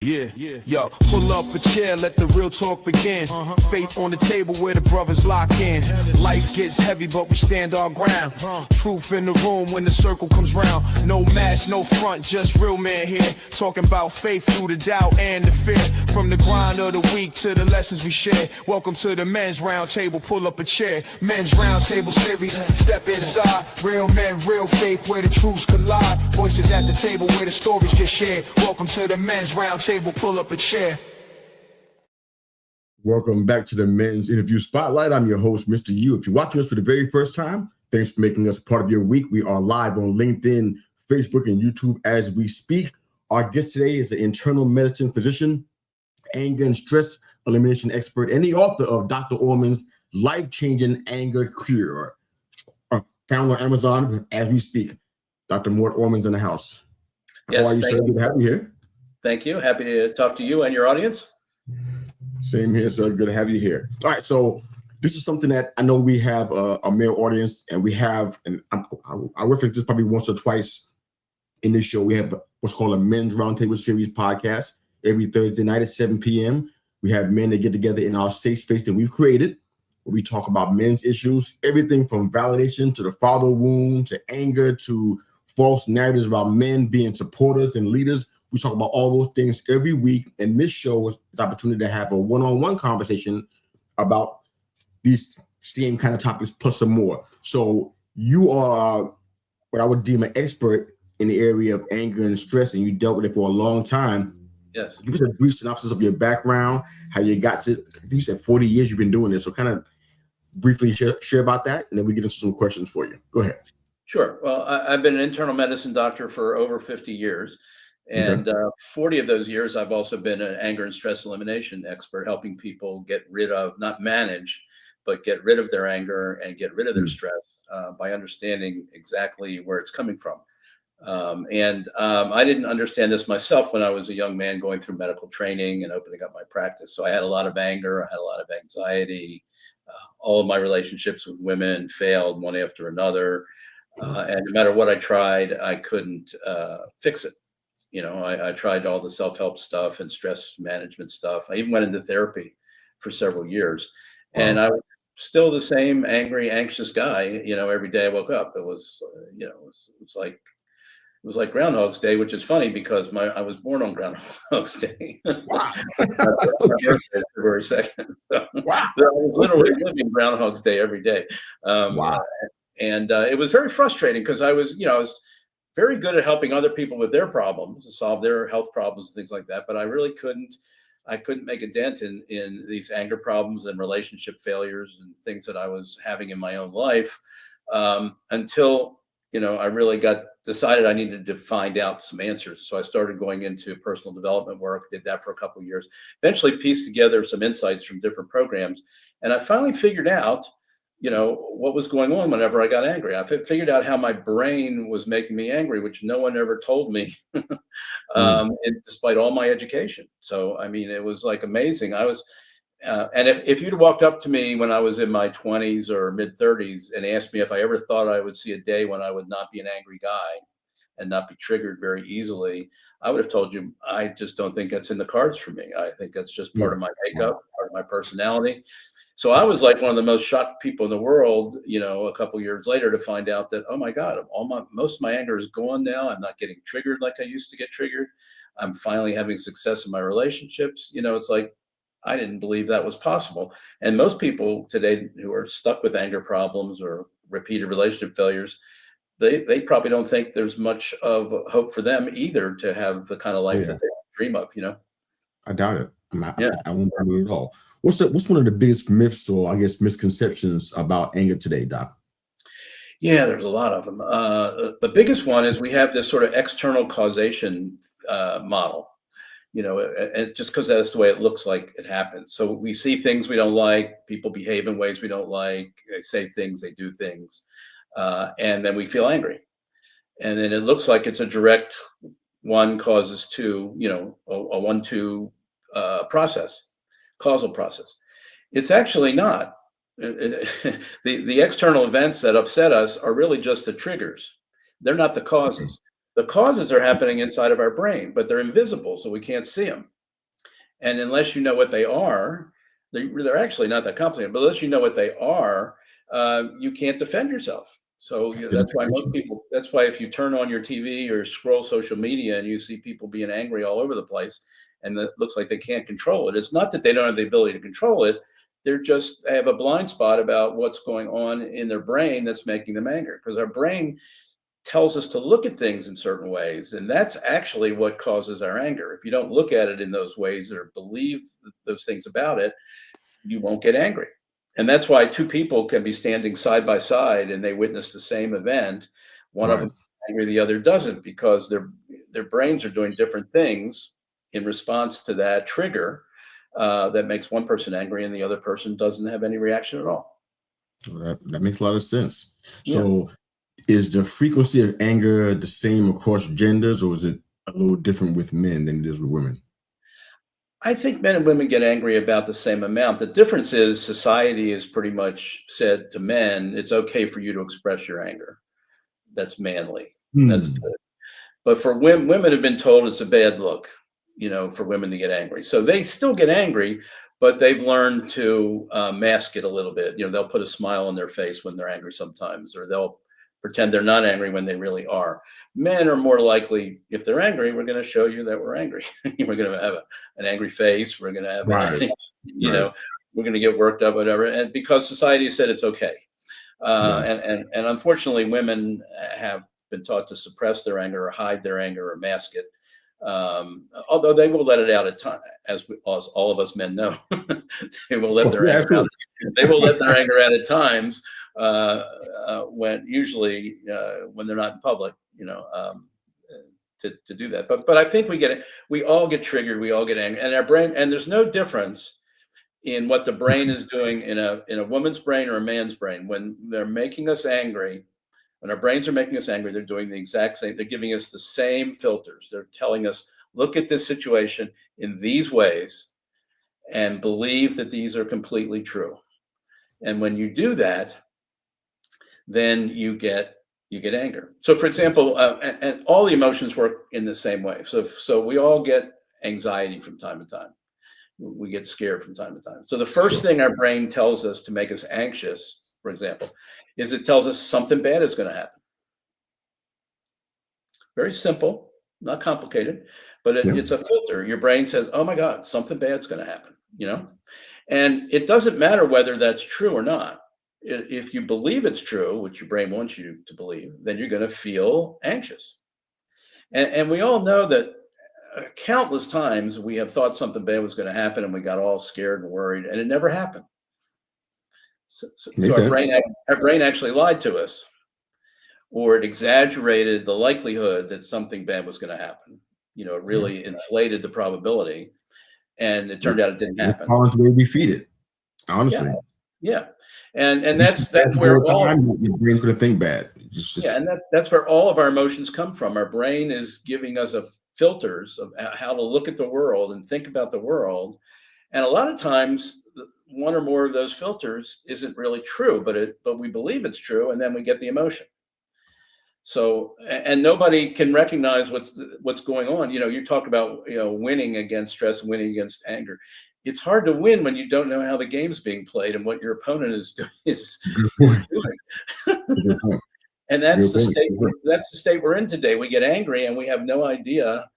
Yo, pull up a chair, let the real talk begin. Faith on the table where the brothers lock in. Life gets heavy, but we stand our ground. Truth in the room when the circle comes round. No mask, no front, just real man here. Talking about faith through the doubt and the fear. From the grind of the week to the lessons we share. Welcome to the men's round table, pull up a chair. Men's round table series, step inside. Real men, real faith where the truths collide. Voices at the table where the stories get shared. Welcome to the men's round table. Pull up a chair. Welcome back to the Men's Interview Spotlight. I'm your host, Mr. U. If you're watching us for the very first time, thanks for making us part of your week. We are live on LinkedIn, Facebook, and YouTube as we speak. Our guest today is an internal medicine physician, anger and stress elimination expert, and the author of Dr. Orman's life-changing anger cure. Found on Amazon as we speak. Dr. Mort Orman's in the house. Yes, how are you, sir? Good to have you here. Thank you. Happy to talk to you and your audience. Same here, sir. Good to have you here. All right, so this is something that I know we have a male audience, and we have, and I reference this probably once or twice in this show. We have what's called a Men's Roundtable Series podcast every Thursday night at 7 p.m. We have men that get together in our safe space that we've created, where we talk about men's issues, everything from validation to the father wound to anger to false narratives about men being supporters and leaders. We talk about all those things every week, and this show is an opportunity to have a one-on-one conversation about these same kind of topics plus some more. So you are what I would deem an expert in the area of anger and stress, and you dealt with it for a long time. Yes. Give us a brief synopsis of your background, how you got to, I think you said 40 years you've been doing this, so kind of briefly share about that, and then we get into some questions for you. Go ahead. Sure. Well, I've been an internal medicine doctor for over 50 years. And 40 of those years, I've also been an anger and stress elimination expert, helping people get rid of, not manage, but get rid of their anger and get rid of their stress by understanding exactly where it's coming from. I didn't understand this myself when I was a young man going through medical training and opening up my practice. So I had a lot of anger, I had a lot of anxiety. All of my relationships with women failed one after another. And no matter what I tried, I couldn't fix it. You know, I tried all the self-help stuff and stress management stuff. I even went into therapy for several years. And I was still the same angry, anxious guy, you know, every day I woke up. It was, you know, it was like Groundhog's Day, which is funny because I was born on Groundhog's Day. Wow. February 2nd. So I was literally living Groundhog's Day every day. And it was very frustrating because I was very good at helping other people with their problems, to solve their health problems, things like that. But I really couldn't make a dent in these anger problems and relationship failures and things that I was having in my own life until, you know, I really decided I needed to find out some answers. So I started going into personal development work, did that for a couple of years, eventually pieced together some insights from different programs. And I finally figured out, you know, what was going on whenever I got angry. I figured out how my brain was making me angry, which no one ever told me, and despite all my education. So, I mean, it was like amazing. I was, and if you'd walked up to me when I was in my 20s or mid 30s and asked me if I ever thought I would see a day when I would not be an angry guy and not be triggered very easily, I would have told you, I just don't think that's in the cards for me. I think that's just part of my makeup, part of my personality. So I was like one of the most shocked people in the world, you know, a couple of years later to find out that, oh my God, most of my anger is gone now. I'm not getting triggered like I used to get triggered. I'm finally having success in my relationships. You know, it's like, I didn't believe that was possible. And most people today who are stuck with anger problems or repeated relationship failures, they probably don't think there's much of hope for them either to have the kind of life that they dream of, you know? I doubt it. I won't doubt it at all. What's one of the biggest myths or I guess misconceptions about anger today, Doc? Yeah, there's a lot of them. The biggest one is we have this sort of external causation model, you know, and just because that's the way it looks like it happens. So we see things we don't like, people behave in ways we don't like, they say things, they do things, and then we feel angry. And then it looks like it's a direct one causes two, you know, a 1-2 process, causal process. It's actually not. The external events that upset us are really just the triggers. They're not the causes. The causes are happening inside of our brain, but they're invisible, so we can't see them. And unless you know what they are, they're actually not that complicated, but unless you know what they are, you can't defend yourself. So that's why that's why if you turn on your TV or scroll social media and you see people being angry all over the place and it looks like they can't control it, it's not that they don't have the ability to control it. They have a blind spot about what's going on in their brain that's making them angry, because our brain tells us to look at things in certain ways. And that's actually what causes our anger. If you don't look at it in those ways or believe those things about it, you won't get angry. And that's why two people can be standing side by side and they witness the same event. One of them is angry, the other doesn't, because their brains are doing different things in response to that trigger that makes one person angry and the other person doesn't have any reaction at all. Well, that makes a lot of sense. So is the frequency of anger the same across genders, or is it a little different with men than it is with women? I think men and women get angry about the same amount. The difference is society has pretty much said to men, it's okay for you to express your anger. That's manly. That's good. But for women, women have been told it's a bad look, for women to get angry. So they still get angry, but they've learned to mask it a little bit. They'll put a smile on their face when they're angry sometimes, or they'll pretend they're not angry when they really are. Men are more likely, if they're angry, we're going to show you that we're angry. We're going to have an angry face. We're going to have, we're going to get worked up, whatever. And because society said it's okay. And unfortunately, women have been taught to suppress their anger or hide their anger or mask it. Although they will let it out at times, as all of us men know. They will let their anger out. They will let their anger out at times when they're not in public, to do that. But I think we get it. We all get triggered. We all get angry, and our brain. And there's no difference in what the brain is doing in a woman's brain or a man's brain when they're making us angry. When our brains are making us angry, they're doing the exact same. They're giving us the same filters. They're telling us, look at this situation in these ways and believe that these are completely true. And when you do that, then you get anger. So, for example, and all the emotions work in the same way. So we all get anxiety from time to time. We get scared from time to time. So the first thing our brain tells us to make us anxious, for example, is it tells us something bad is going to happen. Very simple, not complicated, but it's a filter. Your brain says, oh my God, something bad's going to happen, and it doesn't matter whether that's true or not. If you believe it's true, which your brain wants you to believe, then you're going to feel anxious. And we all know that countless times we have thought something bad was going to happen and we got all scared and worried, and it never happened. So our brain actually lied to us, or it exaggerated the likelihood that something bad was going to happen. It really inflated the probability, and it turned out it didn't happen. That's the way we feed it, honestly. Yeah. And that's where your brain's going to think bad. And that's where all of our emotions come from. Our brain is giving us filters of how to look at the world and think about the world. And a lot of times, one or more of those filters isn't really true, but we believe it's true, and then we get the emotion. So, and nobody can recognize what's going on. You talk about winning against stress and winning against anger. It's hard to win when you don't know how the game's being played and what your opponent is doing. And that's the state we're in today. We get angry and we have no idea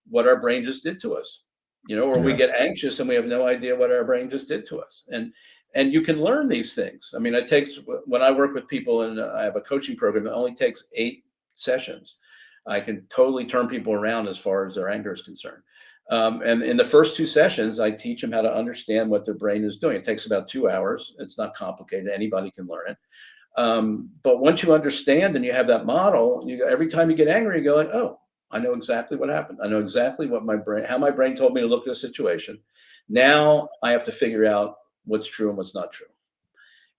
what our brain just did to us. Or we get anxious and we have no idea what our brain just did to us. And you can learn these things. I mean, when I work with people and I have a coaching program that only takes 8 sessions, I can totally turn people around as far as their anger is concerned. And in the first 2 sessions, I teach them how to understand what their brain is doing. It takes about 2 hours. It's not complicated. Anybody can learn it. But once you understand and you have that model, every time you get angry, you go like, oh, I know exactly what happened. I know exactly how my brain told me to look at a situation. Now I have to figure out what's true and what's not true.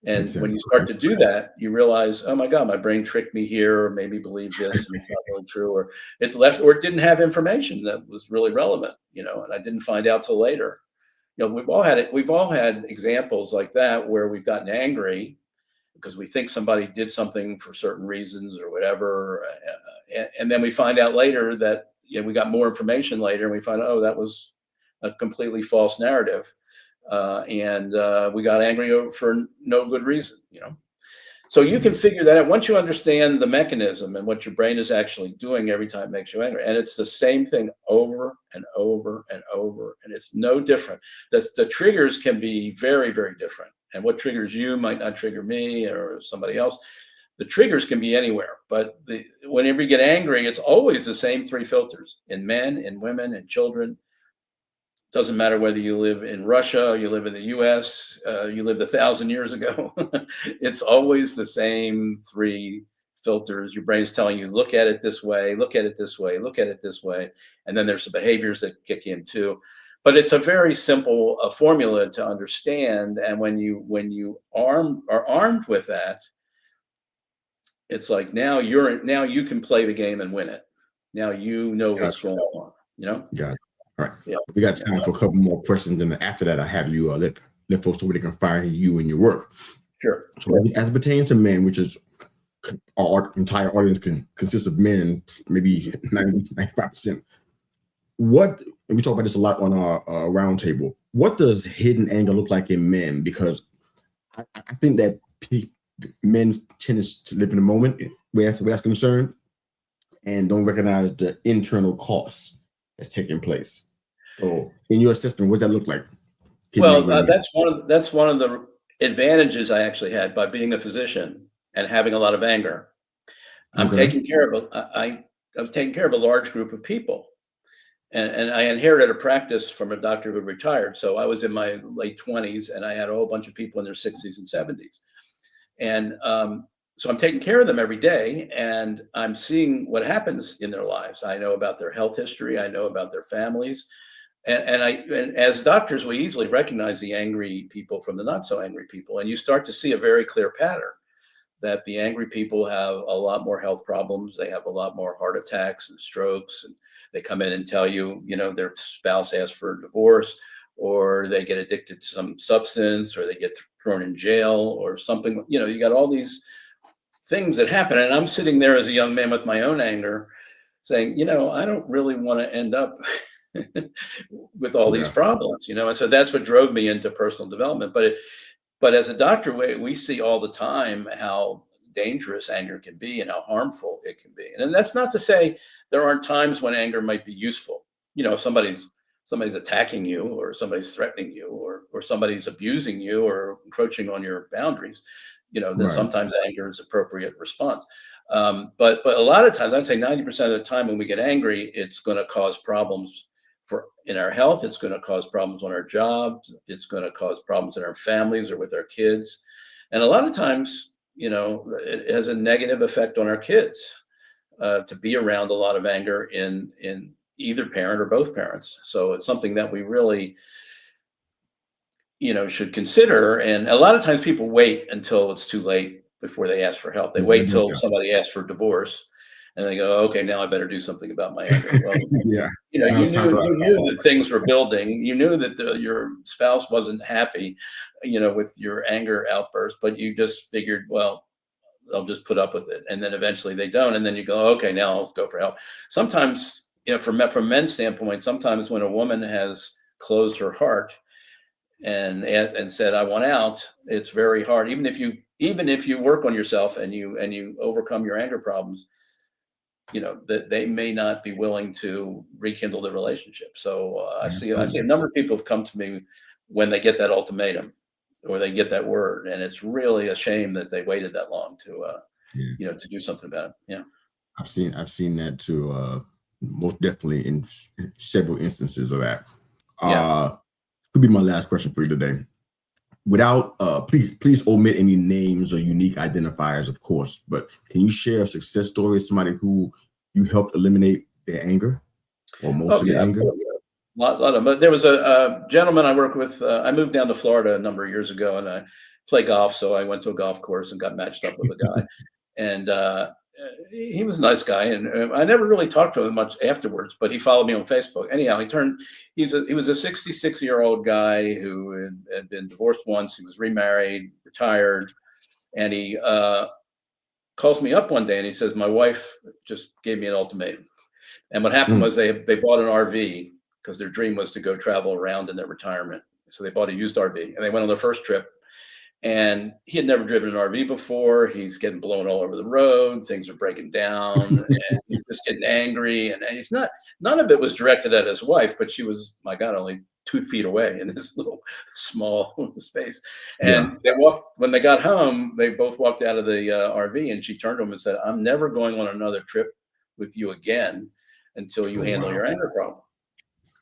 And when you start to do that, you realize, oh my God, my brain tricked me here, or maybe believed this and it's not really true, or it didn't have information that was really relevant, and I didn't find out till later. We've all had examples like that where we've gotten angry because we think somebody did something for certain reasons or whatever. And then we find out later that we got more information later, and we find, oh, that was a completely false narrative. And we got angry for no good reason, So you can figure that out once you understand the mechanism and what your brain is actually doing every time it makes you angry. And it's the same thing over and over and over, and it's no different. The triggers can be very, very different. And what triggers you might not trigger me or somebody else. The triggers can be anywhere, but whenever you get angry, it's always the same three filters in men, in women, in children. Doesn't matter whether you live in Russia or you live in the US, you lived 1,000 years ago. It's always the same three filters. Your brain's telling you, look at it this way, look at it this way, look at it this way. And then there's some behaviors that kick in too. But it's a very simple formula to understand. And when you are armed with that, it's like now you can play the game and win it. Now you know what's going on, Got it. All right. Yeah. We got time for a couple more questions, and after that, I have you let folks know where they can find you and your work. Sure. So as it pertains to men, which is our entire audience consists of men, maybe 95%. And we talk about this a lot on our roundtable. What does hidden anger look like in men? Because I think that men tend to live in the moment where that's concerned and don't recognize the internal costs that's taking place. So in your system, what does that look like? Well, that's one of the advantages I actually had by being a physician and having a lot of anger. I'm taking care of a large group of people. And I inherited a practice from a doctor who retired. So I was in my late 20s and I had a whole bunch of people in their 60s and 70s. And so I'm taking care of them every day and I'm seeing what happens in their lives. I know about their health history. I know about their families. And as doctors, we easily recognize the angry people from the not so angry people. And you start to see a very clear pattern that the angry people have a lot more health problems. They have a lot more heart attacks and strokes. And they come in and tell you, their spouse asked for a divorce, or they get addicted to some substance, or they get thrown in jail or something. You got all these things that happen. And I'm sitting there as a young man with my own anger saying, I don't really want to end up with all these problems, and so that's what drove me into personal development. But as a doctor, we see all the time how dangerous anger can be and how harmful it can be. And that's not to say there aren't times when anger might be useful. If somebody's attacking you, or somebody's threatening you, or somebody's abusing you or encroaching on your boundaries, then sometimes anger is appropriate response. But a lot of times, I'd say 90% of the time when we get angry, it's going to cause problems in our health. It's going to cause problems on our jobs. It's going to cause problems in our families or with our kids. And a lot of times, it has a negative effect on our kids to be around a lot of anger in either parent or both parents. So it's something that we really, should consider. And a lot of times people wait until it's too late before they ask for help. They wait till somebody asks for divorce. And they go, okay, now I better do something about my anger. Well, you knew that things were building. You knew that your spouse wasn't happy, with your anger outburst, but you just figured, well, they'll just put up with it. And then eventually they don't. And then you go, okay, now I'll go for help. Sometimes, from men's standpoint, sometimes when a woman has closed her heart and said, I want out, it's very hard. Even if you work on yourself and you overcome your anger problems, that they may not be willing to rekindle the relationship. So I see a number of people have come to me when they get that ultimatum or they get that word, and it's really a shame that they waited that long to to do something about it. Yeah, I've seen that too. Most definitely in several instances of that. Could be my last question for you today. Without please omit any names or unique identifiers, of course, but can you share a success story of somebody who you helped eliminate their anger or most of their anger? A lot of them. But there was a gentleman I work with. I moved down to Florida a number of years ago, and I play golf. So I went to a golf course and got matched up with a guy, and he was a nice guy. And I never really talked to him much afterwards, but he followed me on Facebook. Anyhow, he was a 66-year-old guy who had been divorced once. He was remarried, retired, and he calls me up one day and he says, my wife just gave me an ultimatum. And what happened was they bought an RV because their dream was to go travel around in their retirement. So they bought a used RV and they went on their first trip. And he had never driven an RV before. He's getting blown all over the road. Things are breaking down, and he's just getting angry. And he's not. None of it was directed at his wife, but she was, my God, only 2 feet away in this little small space. And they walked. When they got home, they both walked out of the RV, and she turned to him and said, "I'm never going on another trip with you again until you handle your anger problem."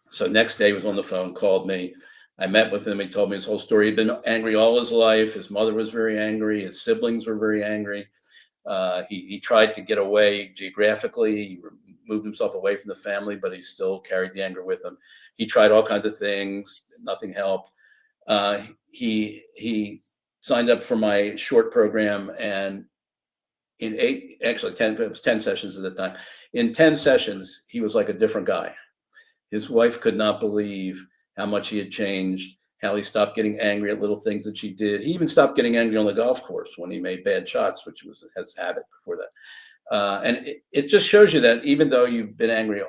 So next day, he was on the phone, called me. I met with him. He told me his whole story. He'd been angry all his life. His mother was very angry. His siblings were very angry. He tried to get away geographically. He moved himself away from the family, but he still carried the anger with him. He tried all kinds of things. Nothing helped. He signed up for my short program, and in 10, it was 10 sessions at the time. In 10 sessions, he was like a different guy. His wife could not believe how much he had changed, how he stopped getting angry at little things that she did. He even stopped getting angry on the golf course when he made bad shots, which was his habit before that. And it just shows you that even though you've been angry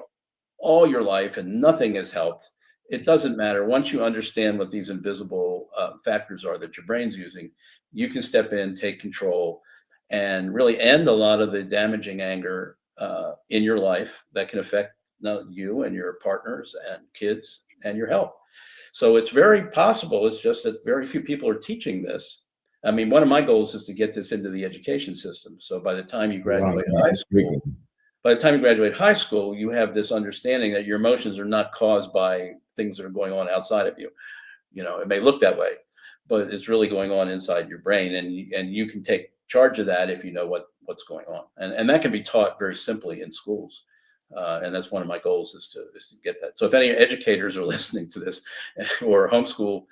all your life and nothing has helped, it doesn't matter. Once you understand what these invisible factors are that your brain's using, you can step in, take control, and really end a lot of the damaging anger in your life that can affect you and your partners and kids and your health. So it's very possible. It's just that very few people are teaching this. I mean, one of my goals is to get this into the education system. So by the time you graduate high school, you have this understanding that your emotions are not caused by things that are going on outside of you. You know, it may look that way, but it's really going on inside your brain, and you can take charge of that if you know what's going on. And that can be taught very simply in schools. And that's one of my goals is to get that. So if any educators are listening to this or homeschool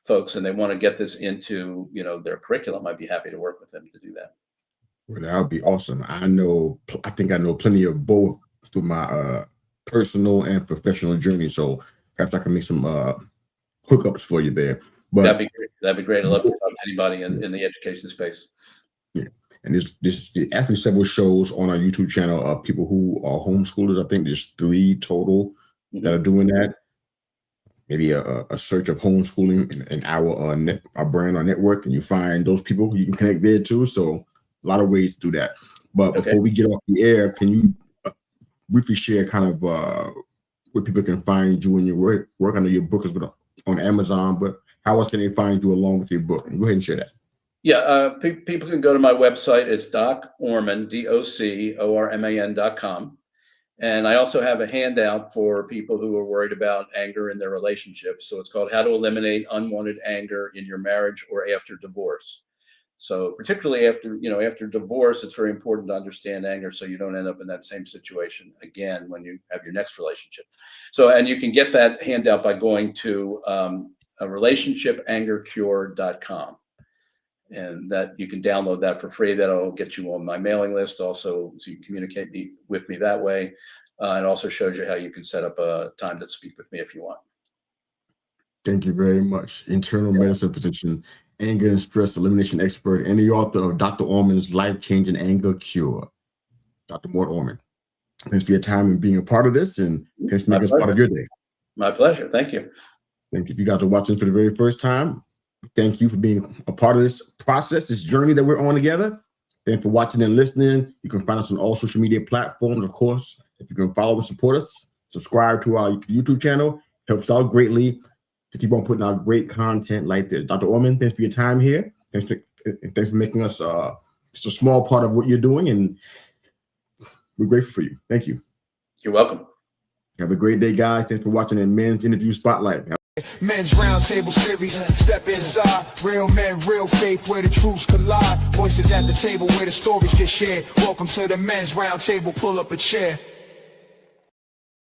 folks and they want to get this into, their curriculum, I'd be happy to work with them to do that. Well, that would be awesome. I think I know plenty of both through my personal and professional journey. So perhaps I can make some hookups for you there. But that'd be great. That'd be great. I'd love to talk to anybody in the education space. Yeah. And there's actually several shows on our YouTube channel of people who are homeschoolers. I think there's 3 total that are doing that. Maybe a search of homeschooling in our brand or network, and you find those people who you can connect there too. So a lot of ways to do that. But before we get off the air, can you briefly share kind of where people can find you and your work? I know your book is on Amazon, but how else can they find you along with your book? Go ahead and share that. Yeah, people can go to my website. It's Orman, DOCORMAN.com. And I also have a handout for people who are worried about anger in their relationships. So it's called How to Eliminate Unwanted Anger in Your Marriage or After Divorce. So particularly after divorce, it's very important to understand anger so you don't end up in that same situation again when you have your next relationship. So, and you can get that handout by going to relationshipangercure.com. And that you can download that for free. That'll get you on my mailing list also, so you can communicate with me that way. And also shows you how you can set up a time to speak with me if you want. Thank you very much. Internal medicine physician, anger and stress elimination expert, and the author of Dr. Orman's Life-Changing Anger Cure, Dr. Mort Orman. Thanks for your time and being a part of this, and thanks for making us part of your day. My pleasure. Thank you. Thank you. If you guys are watching for the very first time, thank you for being a part of this process, this journey that we're on together. Thanks for watching and listening. You can find us on all social media platforms, of course. If you can follow and support us, subscribe to our YouTube channel. Helps out greatly to keep on putting out great content like this. Dr. Orman, thanks for your time here. Thanks for making us just a small part of what you're doing, and we're grateful for you. Thank you. You're welcome. Have a great day, guys. Thanks for watching the Men's Interview Spotlight. Men's Roundtable Series, step inside. Real men, real faith, where the truths collide. Voices at the table where the stories get shared. Welcome to the Men's Roundtable, pull up a chair.